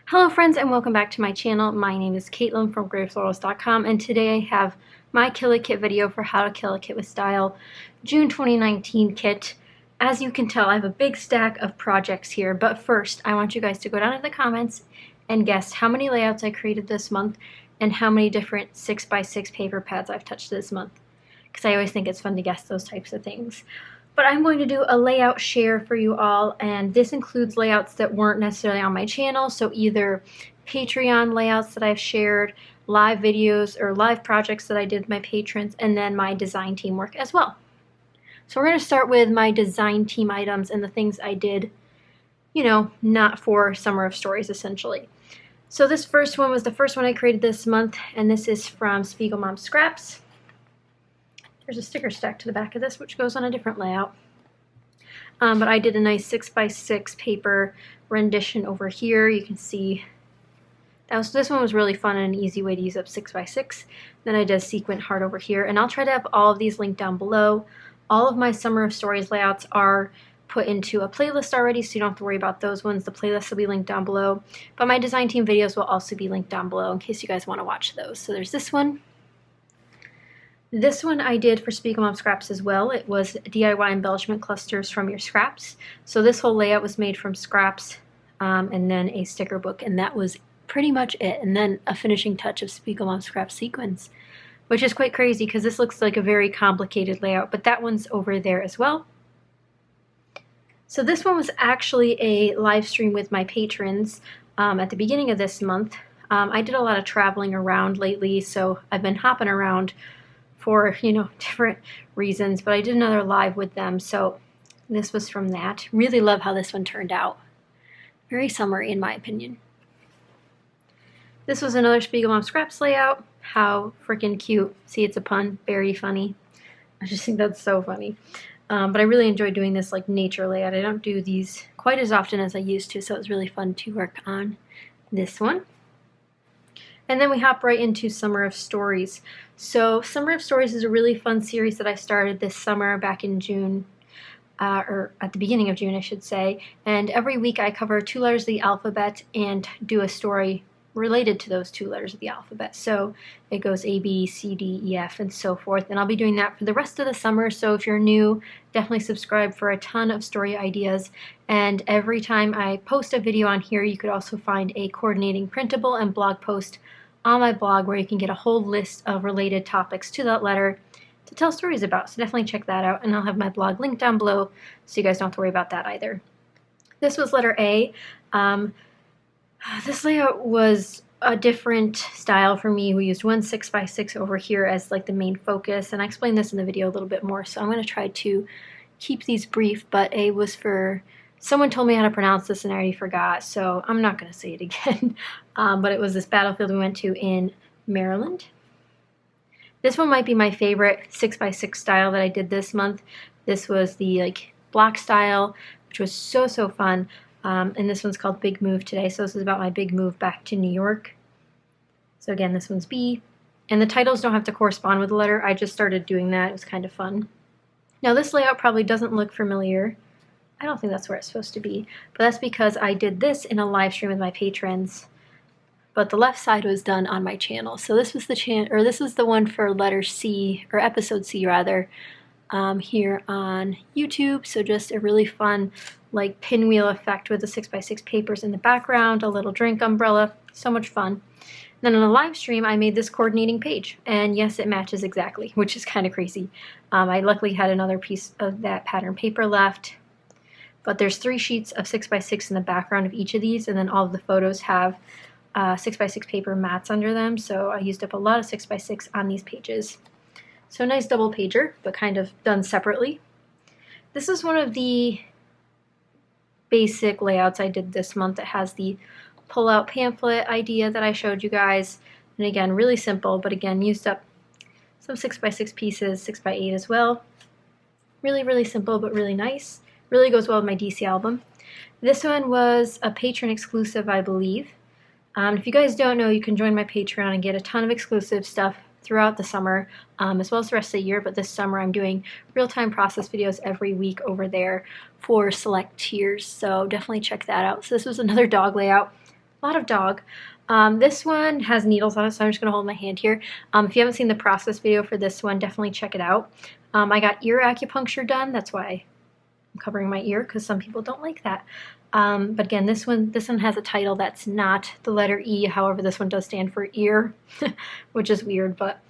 Hello friends and welcome back to my channel. My name is Caitlin from Florals.com and today I have my Kill a Kit video for how to kill a kit with style June 2019 kit. As you can tell, I have a big stack of projects here, but first I want you guys to go down in the comments and guess how many layouts I created this month and how many different 6x6 paper pads I've touched this month, because I always think it's fun to guess those types of things. But I'm going to do a layout share for you all, and this includes layouts that weren't necessarily on my channel, so either Patreon layouts that I've shared, live videos or live projects that I did with my patrons, and then my design team work as well. So we're going to start with my design team items and the things I did, you know, not for Summer of Stories essentially. So this first one was the first one I created this month, and this is from Spiegel Mom Scraps. There's a sticker stack to the back of this, which goes on a different layout. But I did a nice 6x6 paper rendition over here. You can see this one was really fun and an easy way to use up 6x6. Then I did a sequin heart over here, and I'll try to have all of these linked down below. All of my Summer of Stories layouts are put into a playlist already, so you don't have to worry about those ones. The playlist will be linked down below, but my design team videos will also be linked down below in case you guys want to watch those. So there's this one. This one I did for Spiegel Mom Scraps as well. It was DIY embellishment clusters from your scraps. So this whole layout was made from scraps and then a sticker book, and that was pretty much it. And then a finishing touch of Spiegel Mom Scraps sequins, which is quite crazy because this looks like a very complicated layout, but that one's over there as well. So this one was actually a live stream with my patrons at the beginning of this month. I did a lot of traveling around lately, so I've been hopping around for, you know, different reasons, but I did another live with them, so this was from that. Really love how this one turned out. Very summery in my opinion. This was another Spiegel Mom Scraps layout. How freaking cute. See, it's a pun. Very funny. I just think that's so funny. But I really enjoy doing this like nature layout. I don't do these quite as often as I used to, so it was really fun to work on this one. And then we hop right into Summer of Stories. So Summer of Stories is a really fun series that I started this summer back in June, or at the beginning of June, I should say. And every week I cover 2 letters of the alphabet and do a story related to those 2 letters of the alphabet. So it goes A, B, C, D, E, F, and so forth. And I'll be doing that for the rest of the summer. So if you're new, definitely subscribe for a ton of story ideas. And every time I post a video on here, you could also find a coordinating printable and blog post on my blog where you can get a whole list of related topics to that letter to tell stories about. So definitely check that out, and I'll have my blog linked down below so you guys don't have to worry about that either. This was letter A. This layout was a different style for me. We used one 6x6 over here as like the main focus, and I explained this in the video a little bit more, so I'm going to try to keep these brief, but A was for, someone told me how to pronounce this and I already forgot, so I'm not going to say it again. But it was this battlefield we went to in Maryland. This one might be my favorite 6x6 style that I did this month. This was the like block style, which was so fun. And this one's called Big Move Today. So this is about my big move back to New York. So again, this one's B. And the titles don't have to correspond with the letter. I just started doing that. It was kind of fun. Now this layout probably doesn't look familiar. I don't think that's where it's supposed to be, but that's because I did this in a live stream with my patrons, but the left side was done on my channel. So this was this is the one for letter C, or episode C rather, here on YouTube. So just a really fun like pinwheel effect with the 6x6 papers in the background, a little drink umbrella, so much fun. And then on a live stream, I made this coordinating page, and yes, it matches exactly, which is kind of crazy. I luckily had another piece of that pattern paper left. But there's 3 sheets of 6x6 in the background of each of these, and then all of the photos have 6x6 paper mats under them, so I used up a lot of 6x6 on these pages. So nice double pager, but kind of done separately. This is one of the basic layouts I did this month. It has the pull-out pamphlet idea that I showed you guys, and again, really simple, but again, used up some 6x6 pieces, 6x8 as well. Really simple, but really nice. Really goes well with my DC album. This one was a patron exclusive, I believe. If you guys don't know, you can join my Patreon and get a ton of exclusive stuff throughout the summer, as well as the rest of the year, but this summer I'm doing real-time process videos every week over there for select tiers, so definitely check that out. So this was another dog layout. a lot of dog. This one has needles on it, so I'm just going to hold my hand here. If you haven't seen the process video for this one, definitely check it out. I got ear acupuncture done. That's why I'm covering my ear, because some people don't like that. But again, this one has a title that's not the letter E. However, this one does stand for ear, which is weird, but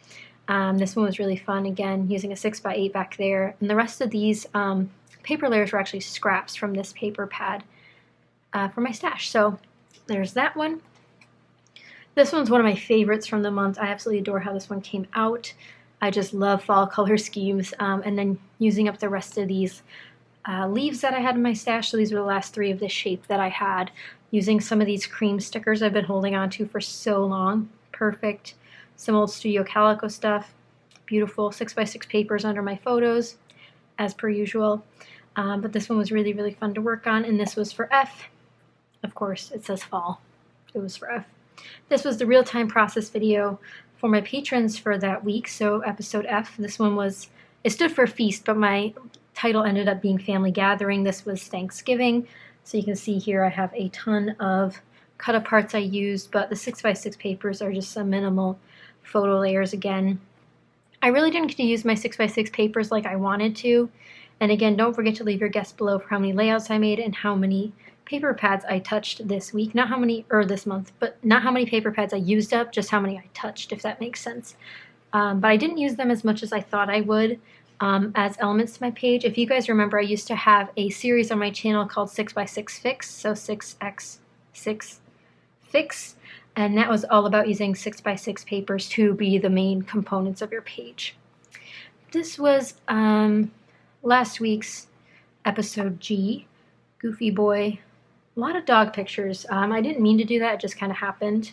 this one was really fun. Again, using a 6x8 back there. And the rest of these paper layers were actually scraps from this paper pad for my stash. So there's that one. This one's one of my favorites from the month. I absolutely adore how this one came out. I just love fall color schemes. And then using up the rest of these leaves that I had in my stash. So these were the last 3 of this shape that I had. Using some of these cream stickers I've been holding on to for so long. Perfect. Some old Studio Calico stuff. Beautiful 6x6 papers under my photos, as per usual. But this one was really, really fun to work on. And this was for F. Of course, it says fall. It was for F. This was the real-time process video for my patrons for that week. So episode F, this one was, it stood for feast, but my title ended up being family gathering. This was Thanksgiving. So you can see here I have a ton of cut aparts I used, but the 6x6 papers are just some minimal photo layers again. I really didn't get to use my 6x6 papers like I wanted to. And again, don't forget to leave your guess below for how many layouts I made and how many paper pads I touched this week. Not how many, or this month, but not how many paper pads I used up, just how many I touched, if that makes sense. But I didn't use them as much as I thought I would as elements to my page. If you guys remember, I used to have a series on my channel called 6x6 Fix, so 6x6 Fix, and that was all about using 6x6 papers to be the main components of your page. This was last week's episode G, Goofy Boy. A lot of dog pictures. I didn't mean to do that, it just kind of happened.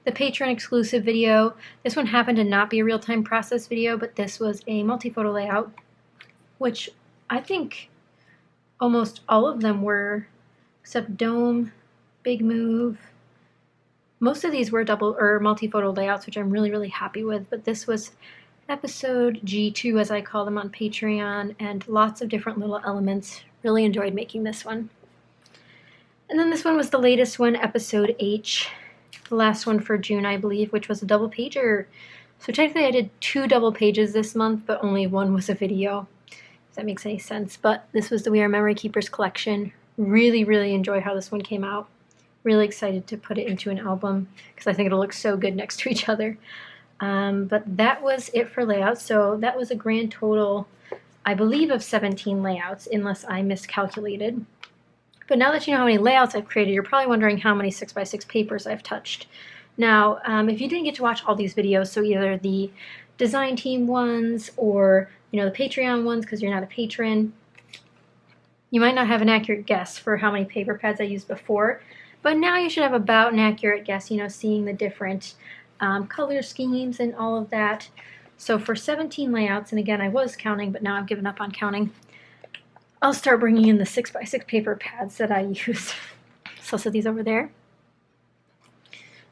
The Patreon exclusive video. This one happened to not be a real-time process video, but this was a multi-photo layout, which I think almost all of them were, except Dome, Big Move. Most of these were double or multi-photo layouts, which I'm really, really happy with, but this was episode G2, as I call them on Patreon, and lots of different little elements. Really enjoyed making this one. And then this one was the latest one, episode H, the last one for June, I believe, which was a double pager. So technically I did 2 double pages this month, but only one was a video, if that makes any sense. But this was the We Are Memory Keepers collection. Really, really enjoy how this one came out. Really excited to put it into an album because I think it'll look so good next to each other. But that was it for layouts. So that was a grand total, I believe, of 17 layouts, unless I miscalculated. But now that you know how many layouts I've created, you're probably wondering how many 6x6 papers I've touched. Now, if you didn't get to watch all these videos, so either the design team ones or the Patreon ones because you're not a patron, you might not have an accurate guess for how many paper pads I used before. But now you should have about an accurate guess, seeing the different color schemes and all of that. So for 17 layouts, and again, I was counting, but now I've given up on counting, I'll start bringing in the 6x6 paper pads that I use. So I'll set these over there.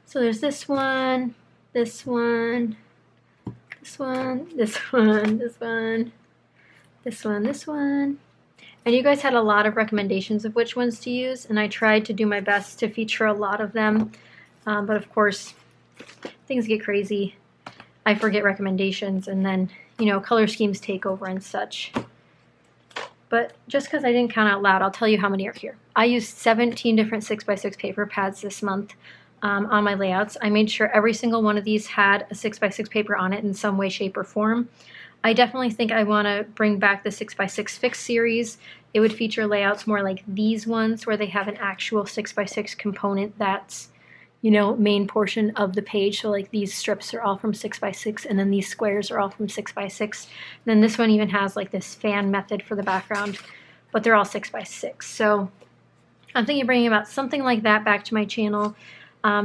So there's this one, this one, this one, this one, this one, this one, this one. And you guys had a lot of recommendations of which ones to use, and I tried to do my best to feature a lot of them. But of course, things get crazy. I forget recommendations, and then, color schemes take over and such. But just because I didn't count out loud, I'll tell you how many are here. I used 17 different 6x6 paper pads this month on my layouts. I made sure every single one of these had a 6x6 paper on it in some way, shape, or form. I definitely think I want to bring back the 6x6 Fix series. It would feature layouts more like these ones where they have an actual 6x6 component that's, main portion of the page. So like these strips are all from 6x6 and then these squares are all from 6x6. And then this one even has like this fan method for the background, but they're all 6x6. So I'm thinking of bringing about something like that back to my channel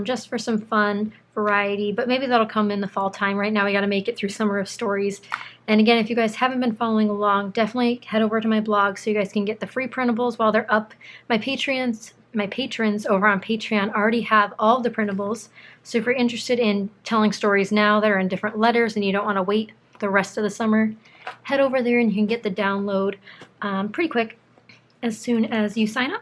just for some fun variety, but maybe that'll come in the fall time. Right now we got to make it through Summer of Stories. And again, if you guys haven't been following along, definitely head over to my blog so you guys can get the free printables while they're up. My patrons over on Patreon already have all of the printables. So if you're interested in telling stories now that are in different letters and you don't want to wait the rest of the summer, head over there and you can get the download pretty quick as soon as you sign up.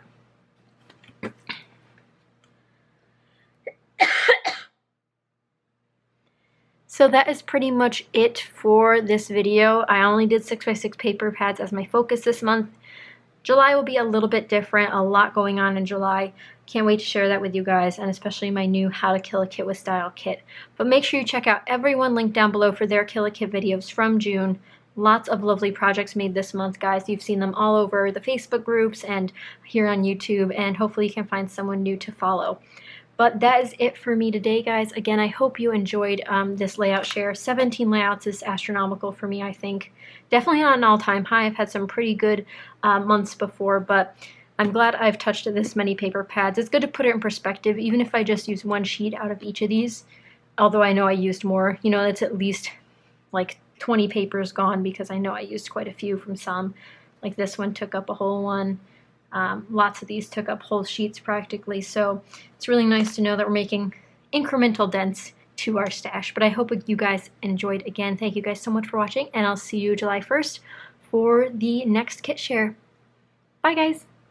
So that is pretty much it for this video. I only did 6x6 paper pads as my focus this month. July will be a little bit different, a lot going on in July. Can't wait to share that with you guys, and especially my new How to Kill a Kit with Style kit. But make sure you check out everyone linked down below for their Kill a Kit videos from June. Lots of lovely projects made this month, guys. You've seen them all over the Facebook groups and here on YouTube, and hopefully you can find someone new to follow. But that is it for me today, guys. Again, I hope you enjoyed this layout share. 17 layouts is astronomical for me, I think. Definitely not an all-time high. I've had some pretty good months before, but I'm glad I've touched this many paper pads. It's good to put it in perspective, even if I just use one sheet out of each of these. Although I know I used more. You know, it's at least like 20 papers gone because I know I used quite a few from some. Like this one took up a whole one. Lots of these took up whole sheets practically, so it's really nice to know that we're making incremental dents to our stash. But I hope you guys enjoyed. Again, thank you guys so much for watching, and I'll see you July 1st for the next kit share. Bye, guys!